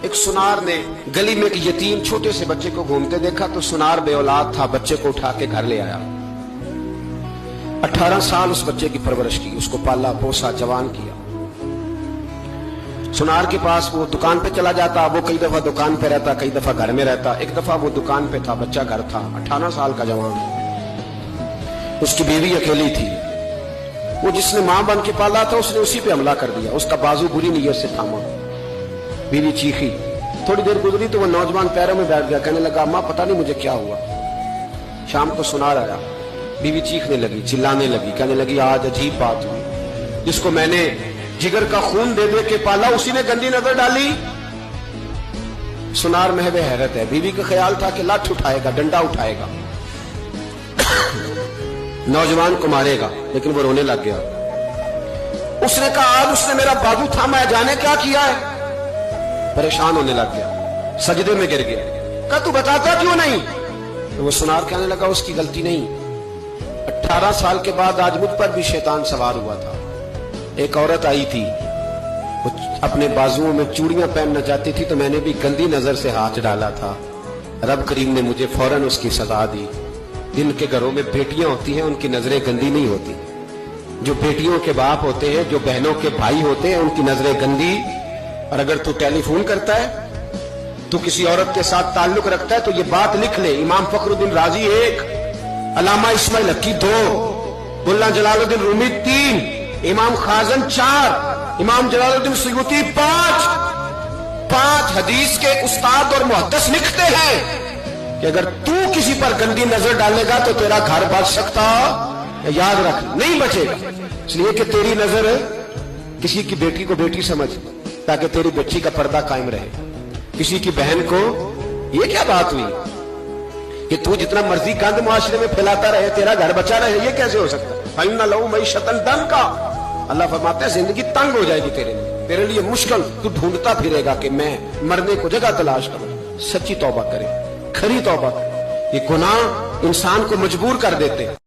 ایک سنار نے گلی میں ایک یتیم چھوٹے سے بچے کو گھومتے دیکھا تو سنار بے اولاد تھا، بچے کو اٹھا کے گھر لے آیا۔ 18 سال اس بچے کی پرورش کی، اس کو پالا پوسا جوان کیا۔ سنار کے پاس وہ دکان پہ چلا جاتا، وہ کئی دفعہ دکان پہ رہتا، کئی دفعہ گھر میں رہتا۔ ایک دفعہ وہ دکان پہ تھا، بچہ گھر تھا، 18 سال کا جوان۔ اس کی بیوی اکیلی تھی، وہ جس نے ماں بن کے پالا تھا اس نے اسی پہ حملہ کر دیا، اس کا بازو بری نیت سے تھاما۔ بیوی چیخی، تھوڑی دیر گزری تو وہ نوجوان پیروں میں بیٹھ گیا، کہنے لگا ماں پتہ نہیں مجھے کیا ہوا۔ شام کو سنار آیا، بیوی چیخنے لگی، چلانے لگی، کہنے لگی آج عجیب بات ہوئی، جس کو میں نے جگر کا خون دے دے کے پالا اسی نے گندی نظر ڈالی۔ سنار محو حیرت ہے، بیوی کا خیال تھا کہ لاٹھ اٹھائے گا، ڈنڈا اٹھائے گا، نوجوان کو مارے گا، لیکن وہ رونے لگ گیا۔ اس نے کہا آج اس نے میرا بازو تھاما ہے، جانے کیا کیا ہے؟ پریشان ہونے لگ گیا، سجدے میں گر گیا، کہا تو بتاتا کیوں نہیں؟ تو وہ سنار کہنے لگا اس کی غلطی نہیں، 18 سال کے بعد آج مجھ پر بھی شیطان سوار ہوا تھا۔ ایک عورت آئی تھی، وہ اپنے بازوؤں میں چوڑیاں پہننا چاہتی تھی تو میں نے بھی گندی نظر سے ہاتھ ڈالا تھا، رب کریم نے مجھے فوراً اس کی سزا دی۔ جن کے گھروں میں بیٹیاں ہوتی ہیں ان کی نظریں گندی نہیں ہوتی، جو بیٹیوں کے باپ ہوتے ہیں، جو بہنوں کے بھائی ہوتے ہیں، ان کی نظریں گندی۔ اور اگر تو ٹیلی فون کرتا ہے، تو کسی عورت کے ساتھ تعلق رکھتا ہے تو یہ بات لکھ لے، امام فخر الدین رازی 1، علامہ اسماعیل حقی 2، ملا جلال الدین رومی 3، امام خازن 4، امام جلال الدین سیوطی 5 حدیث کے استاد اور محدث لکھتے ہیں کہ اگر تو کسی پر گندی نظر ڈالے گا تو تیرا گھر بچ سکتا، یاد رکھ نہیں بچے گا، اس لیے کہ تیری نظر کسی کی بیٹی کو بیٹی سمجھ تاکہ تیری بچی کا پردہ قائم رہے، کسی کی بہن کو۔ یہ کیا بات ہوئی کہ تو جتنا مرضی گند معاشرے میں پھیلاتا رہے تیرا گھر بچا رہے؟ یہ کیسے ہو سکتا ہے؟ فَإِنَّ لَهُ مَعِيشَةً ضَنْكَ، اللہ فرماتا ہے زندگی تنگ ہو جائے گی تیرے لیے مشکل، تو ڈھونڈتا پھرے گا کہ میں مرنے کو جگہ تلاش کروں۔ سچی توبہ کرے، کھری توبہ کرے، یہ گناہ انسان کو مجبور کر دیتے ہیں۔